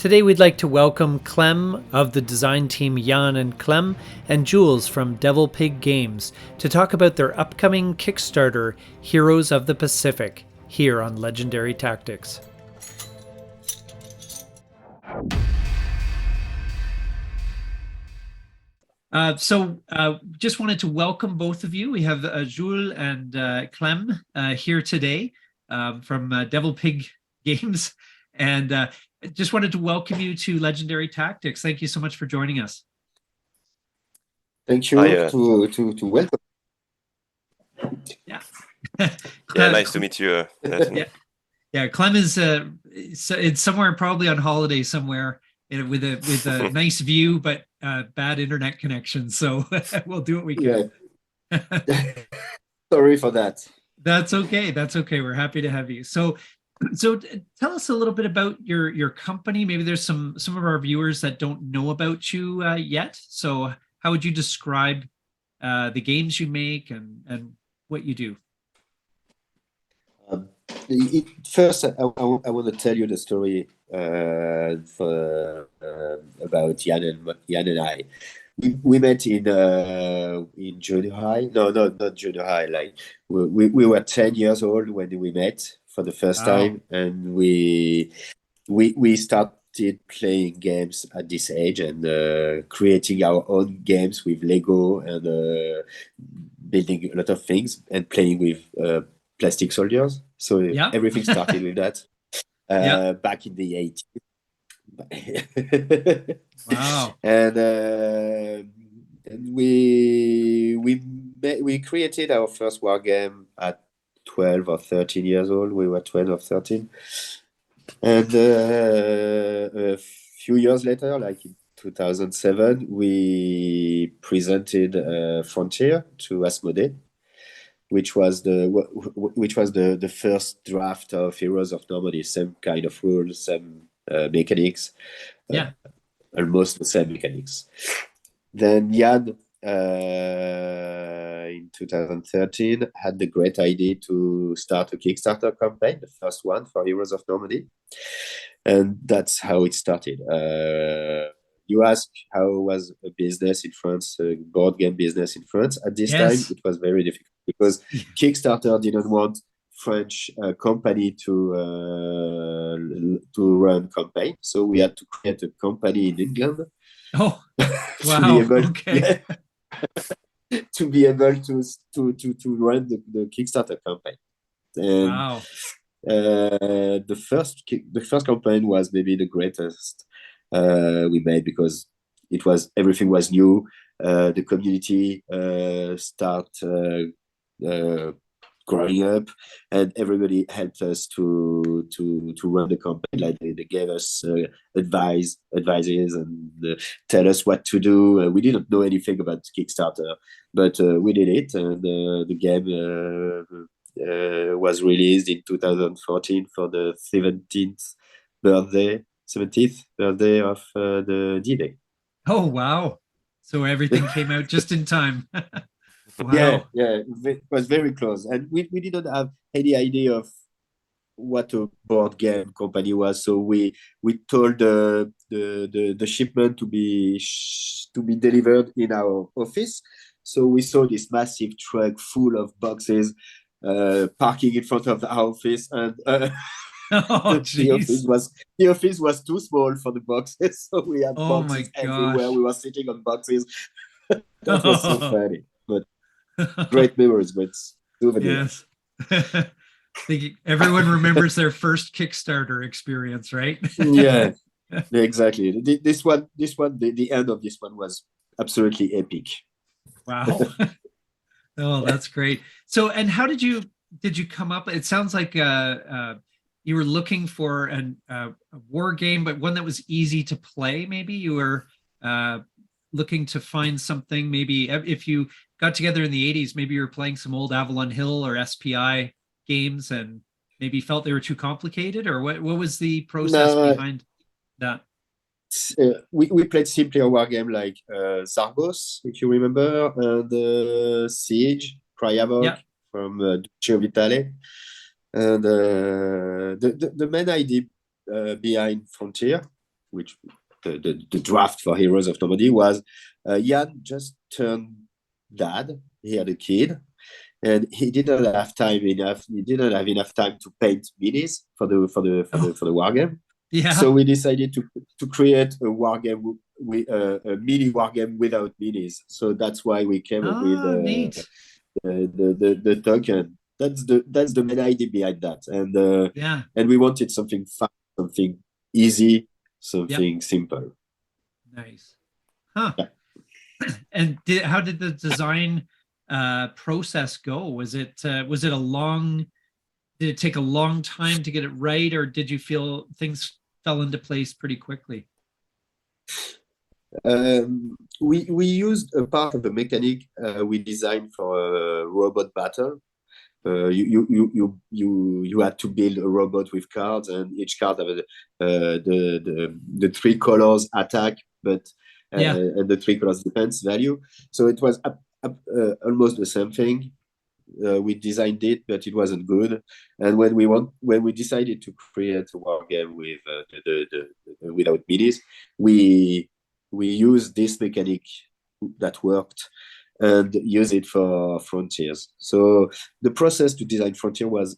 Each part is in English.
Today we'd like to welcome Clem of the design team Jan and Clem and Jules from Devil Pig Games to talk about their upcoming Kickstarter, Heroes of the Pacific, here on Legendary Tactics. Just wanted to welcome both of you. We have Jules and Clem here today from Devil Pig Games. And just wanted to welcome you to Legendary Tactics. Thank you so much for joining us. Thank you to welcome. Yeah. Yeah, nice to meet you. Yeah. Clem is it's somewhere probably on holiday somewhere with a nice view, but bad internet connection. So we'll do what we can. Yeah. Sorry for that. That's okay. That's okay. We're happy to have you. So tell us a little bit about your company. Maybe there's some of our viewers that don't know about you yet. So how would you describe the games you make and what you do? First, I want to tell you the story about Jan and I. We met in junior high. No, not junior high. Like we were 10 years old when we met for the first time, and we started playing games at this age and creating our own games with Lego and building a lot of things and playing with plastic soldiers. So everything started with that back in the 80s. Wow. And we created our first war game at 12 or 13 years old. We were 12 or 13. And a few years later, like in 2007, we presented Frontier to Asmodee, which was the first draft of Heroes of Normandie. Same kind of rules, same mechanics, almost the same mechanics. Then Jan, in 2013, had the great idea to start a Kickstarter campaign, the first one for Heroes of Normandie, and that's how it started. You ask how was a business in France, a board game business in France. At this time, it was very difficult because Kickstarter didn't want French company to run campaign, so we had to create a company in England. Oh, wow! To be able to run the Kickstarter campaign. And wow! The first campaign was maybe the greatest we made because everything was new. The community start growing up, and everybody helped us to run the campaign. Like they gave us advices and tell us what to do. We didn't know anything about Kickstarter, but we did it, and the game was released in 2014 for the 17th birthday of the D-Day. Oh, wow. So everything came out just in time. Wow. Yeah, it was very close. And we didn't have any idea of what a board game company was. So we told the shipment to be delivered in our office. So we saw this massive truck full of boxes parking in front of our office, and the office was too small for the boxes, so we had boxes everywhere. We were sitting on boxes. That was so funny, but great memories, great souvenirs. Yes. I think everyone remembers their first Kickstarter experience, right? Yeah, exactly. This one, the end of this one was absolutely epic. Wow. Oh, that's great. So, and how did you come up? It sounds like you were looking for a war game, but one that was easy to play. Maybe you were looking to find something. Maybe if you got together in the 80s, maybe you were playing some old Avalon Hill or SPI games and maybe felt they were too complicated, or what was the process behind that? We played simply a war game like Zargos, if you remember, and Siege, Cryavok from Duccio Vitale. And the main idea behind Frontier which the draft for Heroes of Normandie was Jan just turned dad. He had a kid, and he didn't have time enough. He didn't have enough time to paint minis for the war game. Yeah. So we decided to create a war game with a mini war game without minis. So that's why we came up with neat. the token. That's the main idea behind that. And yeah. And we wanted something fun, something easy, something simple. Nice. Huh. Yeah. And how did the design process go? Was it a long? Did it take a long time to get it right, or did you feel things fell into place pretty quickly? We used a part of the mechanic we designed for a robot battle. You had to build a robot with cards, and each card had the three colors attack, but and the three colors defense value. So it was almost the same thing. We designed it, but it wasn't good. And when we decided to create a war game with without minis, we used this mechanic that worked and use it for Frontiers. So the process to design Frontier was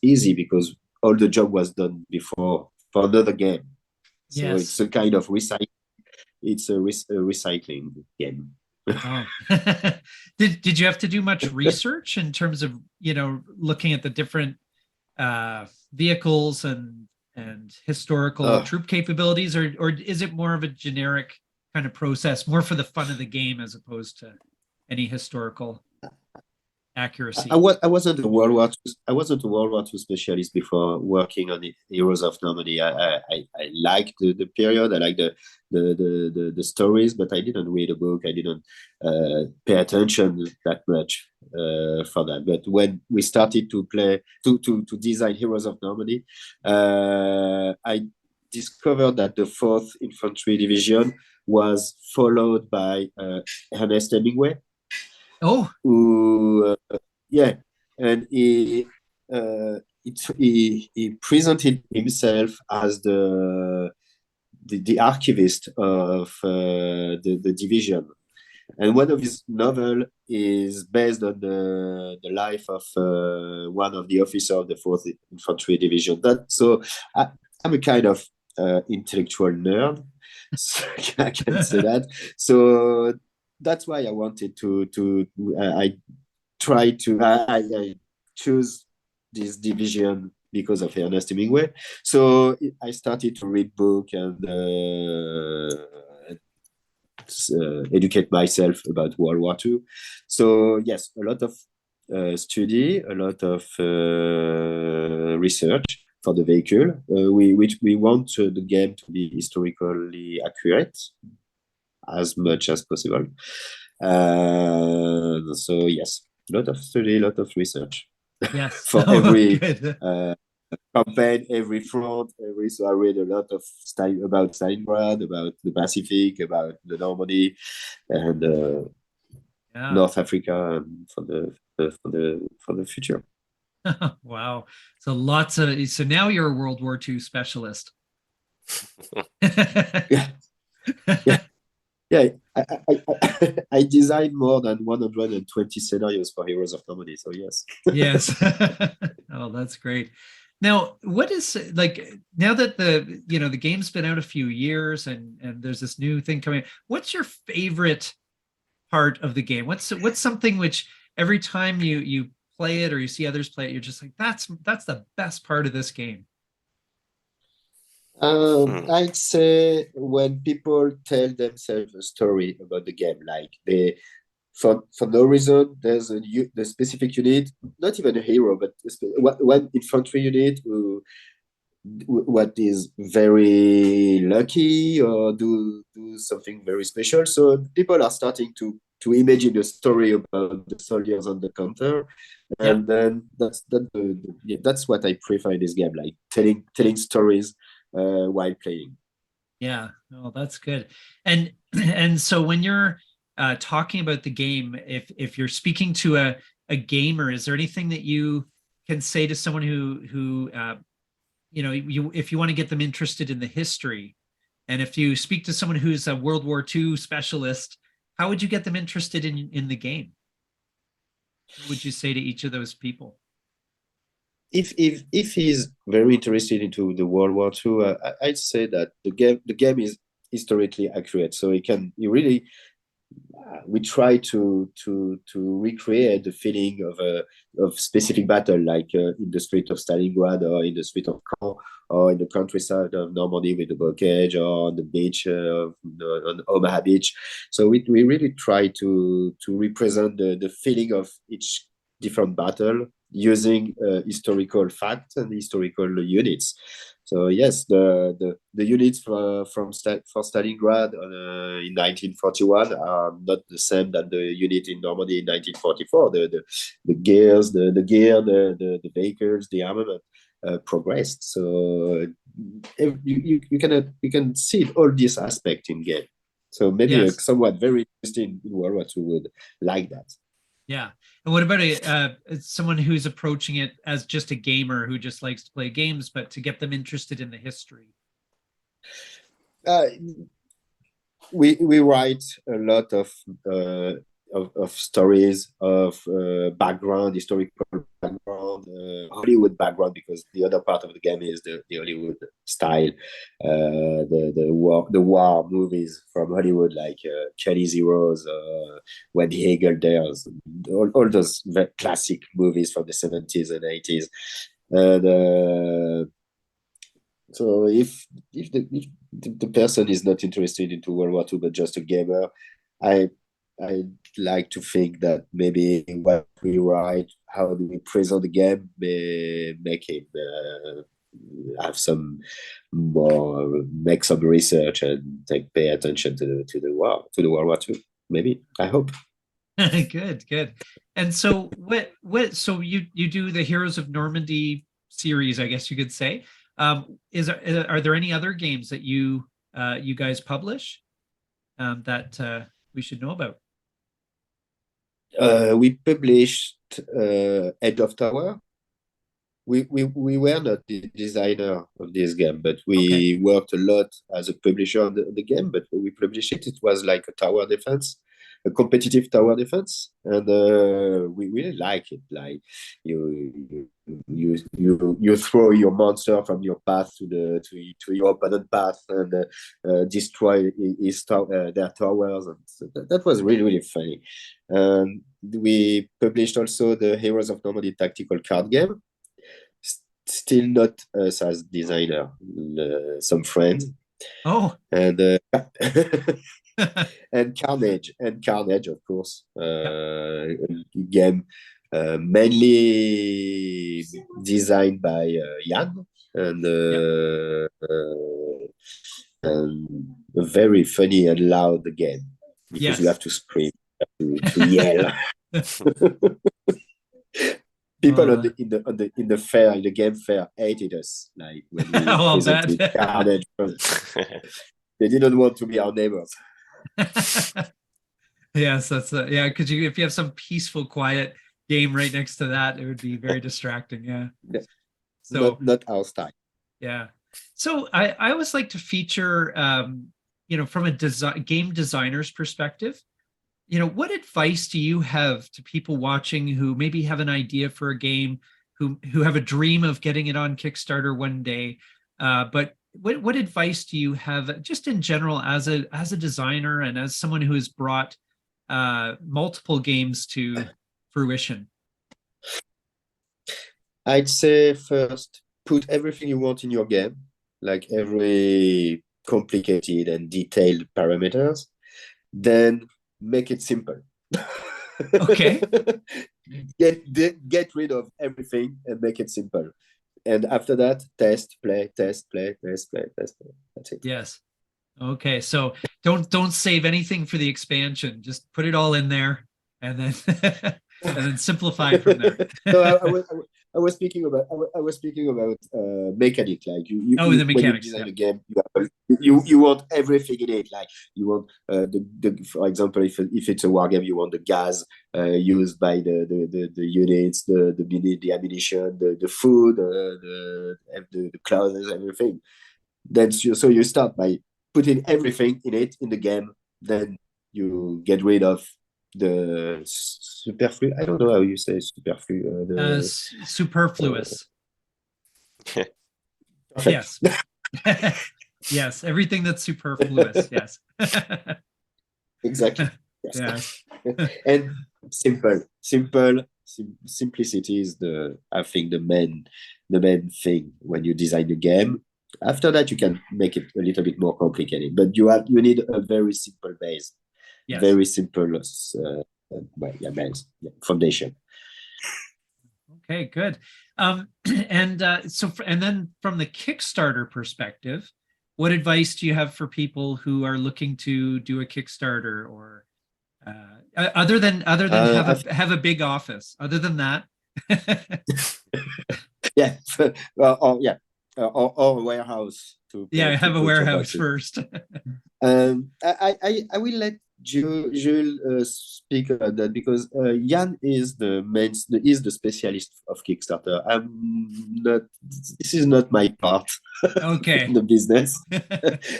easy because all the job was done before for another game. So it's a kind of recycling. It's a recycling game. Oh. Did you have to do much research in terms of looking at the different vehicles and historical troop capabilities, or is it more of a generic kind of process, more for the fun of the game as opposed to any historical accuracy? I wasn't a World War II specialist before working on the Heroes of Normandie. I liked the period. I liked the stories, but I didn't read a book. I didn't pay attention that much for that. But when we started to design Heroes of Normandie, I discovered that the 4th Infantry Division was followed by Ernest Hemingway. Oh, Who, and he presented himself as the archivist of the division, and one of his novels is based on the life of one of the officers of the 4th Infantry Division. So I'm a kind of intellectual nerd, so I can say that. So that's why I wanted I choose this division because of Ernest Hemingway. So I started to read book and educate myself about World War II. So yes, a lot of study, a lot of research for the vehicle. We want the game to be historically accurate as much as possible. So yes, a lot of study, a lot of research. Yes. For every campaign, every front, so I read a lot of about Stalingrad, about the Pacific, about the Normandy, and North Africa, and for the future. Wow. So so now you're a World War II specialist. Yeah, I designed more than 120 scenarios for Heroes of Normandie, so yes. Yes. Oh, that's great. Now, what is now that the game's been out a few years and there's this new thing coming, what's your favorite part of the game? What's something which every time you play it or you see others play it, you're just like, that's the best part of this game? I'd say when people tell themselves a story about the game, like for no reason, there's the specific unit, not even a hero, but one infantry unit what is very lucky or do something very special. So people are starting to imagine a story about the soldiers on the counter, and then that's what I prefer in this game, like telling stories while playing. Yeah, oh, that's good. And so when you're talking about the game, if you're speaking to a gamer, is there anything that you can say to someone who if you want to get them interested in the history, And if you speak to someone who's a World War II specialist, how would you get them interested in the game? What would you say to each of those people? If he's very interested into the World War II, I'd say that the game is historically accurate, so he really we try to recreate the feeling of specific battle, like in the street of Stalingrad, or in the street of Caen, or in the countryside of Normandy with the blockade, or on the beach on Omaha Beach. So we really try to represent the feeling of each different battle using historical facts and historical units. So yes, the units for Stalingrad in 1941 are not the same than the unit in Normandy in 1944. The gears, the gear, the vehicles, the armament progressed. So you can see all these aspects in game. So maybe someone very interested in World War II would like that. Yeah. And what about someone who's approaching it as just a gamer who just likes to play games, but to get them interested in the history? We write a lot of stories of background, historical background, Hollywood background, because the other part of the game is the Hollywood style, the war movies from Hollywood, like Kelly's Heroes, Wendy Hagel dares, all those classic movies from the 70s and 80s. And so if the person is not interested into World War II but just a gamer, I'd like to think that maybe what we write, how do we present the game, may make him have some more, make some research and pay attention to the World War II. Maybe, I hope. Good. And so so you do the Heroes of Normandie series, I guess you could say. Are there any other games that you guys publish that we should know about? We published Head of Tower. We were not the designer of this game, but we worked a lot as a publisher on the game. But when we published it, it was like a tower defense, a competitive tower defense, and we really like it. Like you throw your monster from your path to your opponent path and destroy their towers, and so that was really funny. And we published also the Heroes of Normandie tactical card game. Still not us as designer, some friends. Oh, and and Carnage, of course, game mainly designed by Jan, and a very funny and loud game, because you have to scream, to yell. People in the fair, in the game fair, hated us. Like when we presented Carnage, they didn't want to be our neighbors. Yes, that's because if you have some peaceful, quiet game right next to that, it would be very distracting. Yeah. So not our style. Yeah. So I always like to feature, from a game designer's perspective. What advice do you have to people watching who maybe have an idea for a game, who have a dream of getting it on Kickstarter one day? But what advice do you have, just in general, as a designer and as someone who has brought multiple games to fruition? I'd say first, put everything you want in your game, like every complicated and detailed parameters. Then make it simple. Okay. Get rid of everything and make it simple. And after that, test, play. That's it. Yes. Okay. So don't save anything for the expansion. Just put it all in there, and then simplify from there. So I was speaking about mechanic, like the mechanics. When you design a game, you want everything in it. Like you want for example, if it's a war game, you want the gas used by the units, the ammunition, the food, the clothes, everything. Then so you start by put in everything in it in the game. Then you get rid of the superfluous. I don't know how you say superfluous. Superfluous. Perfect. Yes. Yes, everything that's superfluous. Yes. Exactly. Yes. And simplicity is I think the main thing when you design a game. After that, you can make it a little bit more complicated, but you need a very simple base, Yes. very simple base, foundation. Okay, good. And then from the Kickstarter perspective, what advice do you have for people who are looking to do a Kickstarter, or other than have a big office? Other than that, yeah, or a warehouse have a warehouse first. I will let Jules speak about that, because Jan is the specialist of Kickstarter. I'm not. This is not my part. Okay. In the business,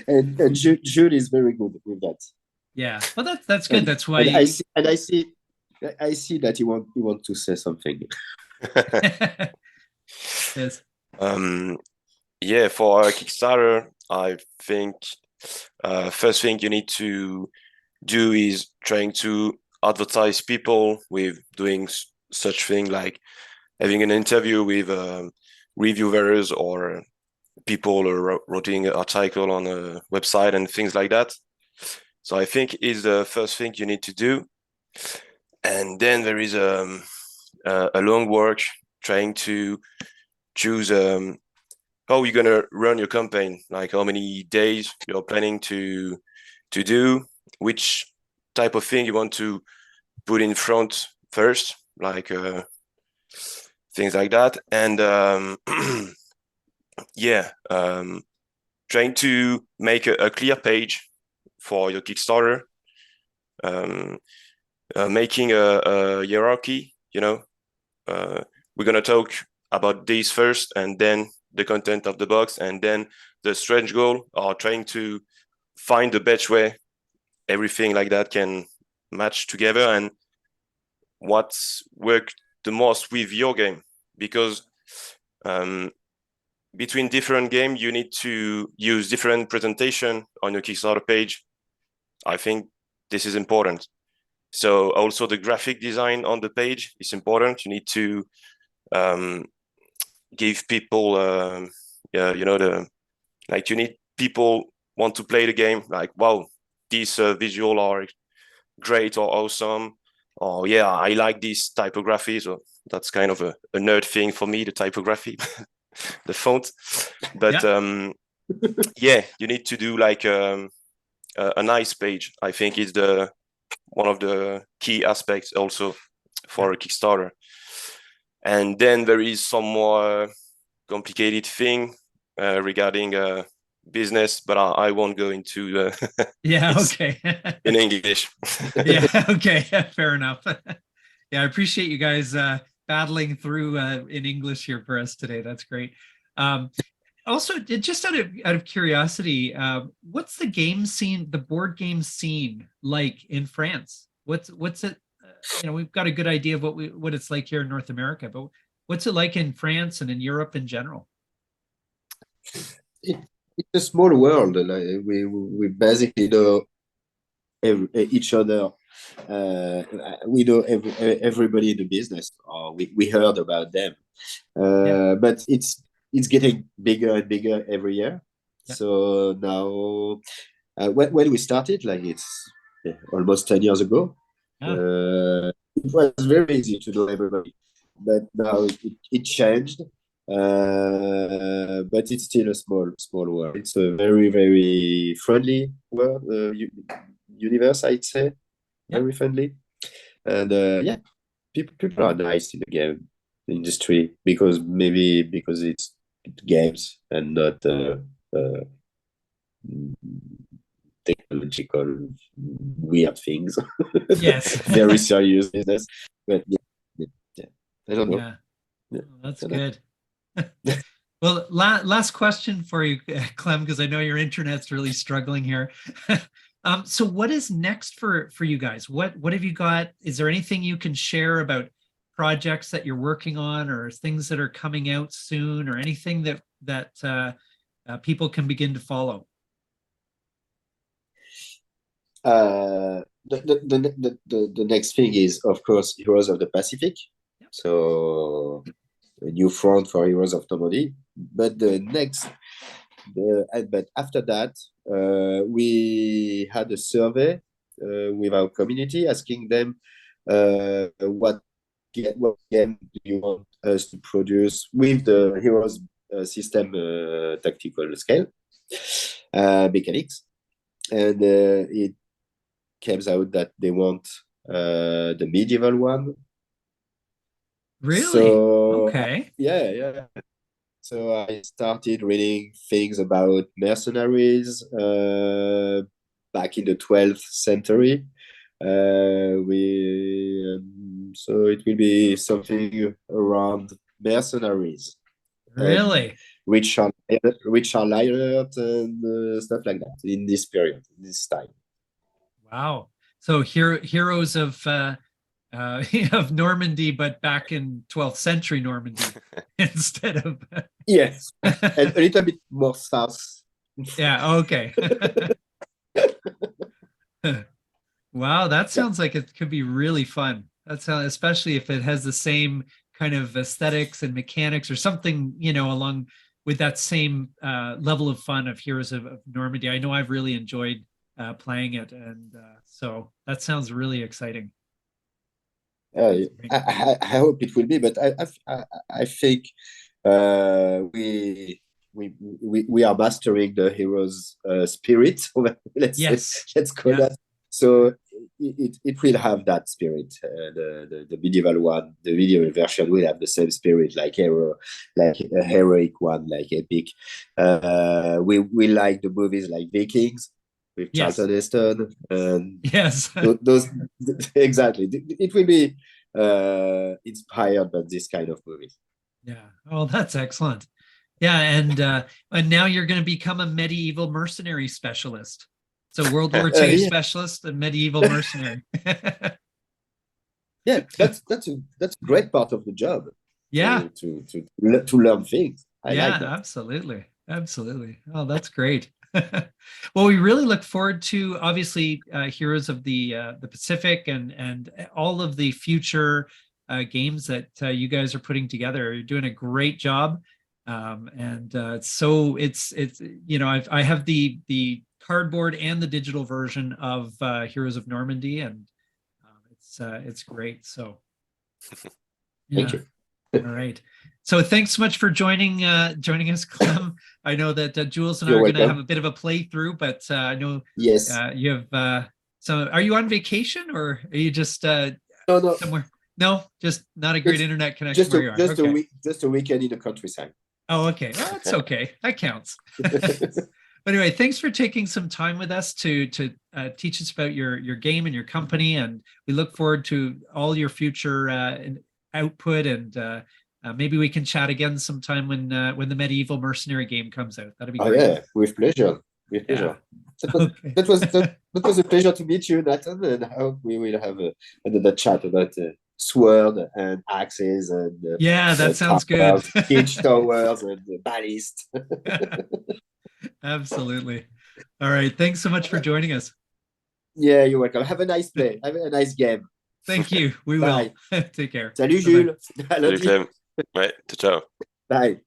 and Jules is very good with that. Yeah, well, that's good. That's why. And I see that you want to say something. Yes. Yeah, for a Kickstarter, I think first thing you need to do is trying to advertise people with doing such thing, like having an interview with reviewers or people writing an article on a website and things like that. So I think is the first thing you need to do. And then there is a long work trying to choose how you're gonna run your campaign, like how many days you're planning to do, which type of thing you want to put in front first, like things like that. And trying to make a clear page for your Kickstarter, making a hierarchy, we're gonna talk about this first, and then the content of the box, and then the stretch goal, or trying to find the best way everything like that can match together, and what's worked the most with your game. Because between different games, you need to use different presentation on your Kickstarter page. I think this is important. So also the graphic design on the page is important. You need to give people, you need people want to play the game, like, wow, these visual are great or awesome, or yeah, I like this typography. So that's kind of a nerd thing for me, the typography, the font. But you need to do like a nice page. I think is one of the key aspects also for a Kickstarter. And then there is some more complicated thing regarding business, but I won't go into Okay. in English. Yeah, okay, fair enough. Yeah, I appreciate you guys battling through in English here for us today. That's great. Also, just out of curiosity, what's the game scene, the board game scene, like in France? What's it? We've got a good idea of what it's like here in North America, but what's it like in France and in Europe in general? It's a small world. Like we basically know each other. We know everybody in the business, or we heard about them. But it's getting bigger and bigger every year. Yeah. So now, when we started, like it's almost 10 years ago, it was very easy to know everybody. But now it changed. But it's still a small world. It's a very, very friendly world, universe, I'd say. Very friendly. And people are nice in the game industry, because it's games and not technological weird things. Yes. Very serious business. But I don't know. Yeah. Oh, that's good. Well, last question for you, Clem, because I know your internet's really struggling here. So what is next for you guys? What have you got? Is there anything you can share about projects that you're working on, or things that are coming out soon, or anything that people can begin to follow? The next thing is, of course, Heroes of the Pacific. Yep. So a new front for Heroes of Normandie. But but after that, we had a survey with our community asking them what game do you want us to produce with the Heroes system tactical scale mechanics, and it came out that they want the medieval one. Really? So, Okay. yeah. So I started reading things about mercenaries back in the 12th century. So it will be something around mercenaries. Really? Richard Lionheart and stuff like that in this period, in this time. Wow. So heroes of of Normandy, but back in 12th century Normandy instead of Yes, and a little bit more south. Yeah, okay. Wow, that sounds like it could be really fun. That's how, especially if it has the same kind of aesthetics and mechanics or something, along with that same level of fun of Heroes of Normandy. I know I've really enjoyed playing it, and so that sounds really exciting. I hope it will be, but I think we are mastering the hero's spirit. Let's call that. So it will have that spirit. The medieval one, the medieval version will have the same spirit, like like a heroic one, like epic. We like the movies like Vikings with Charlton Heston, and yes, those exactly. It will be inspired by this kind of movies. Yeah. Oh, that's excellent. Yeah, and now you're going to become a medieval mercenary specialist. So World War II specialist and medieval mercenary. Yeah, that's a great part of the job. Yeah. To learn things. I like that. Absolutely. Oh, that's great. Well, we really look forward to obviously Heroes of the Pacific and all of the future games that you guys are putting together. You're doing a great job, so it's I have the cardboard and the digital version of Heroes of Normandy, and it's great. So thank you. All right. So thanks so much for joining us, Clem. I know that Jules and I are going to have a bit of a playthrough, but I know yes, you have. So are you on vacation, or are you just no somewhere? No, just not a great internet connection. Just a weekend in the countryside. Oh, okay. Well, that's okay. That counts. But anyway, thanks for taking some time with us to teach us about your game and your company, and we look forward to all your future output, and maybe we can chat again sometime when the medieval mercenary game comes out. That'd be great. Yeah, with pleasure. That was a pleasure to meet you, Nathan, and I hope we will have another chat about sword and axes and that sounds good. Siege towers and ballast. Absolutely. All right. Thanks so much for joining us. Yeah, you're welcome. Have a nice day. Have a nice game. Thank you. We will. Take care. Salut, Jules. Salut, Clem. Ouais, ciao. Bye.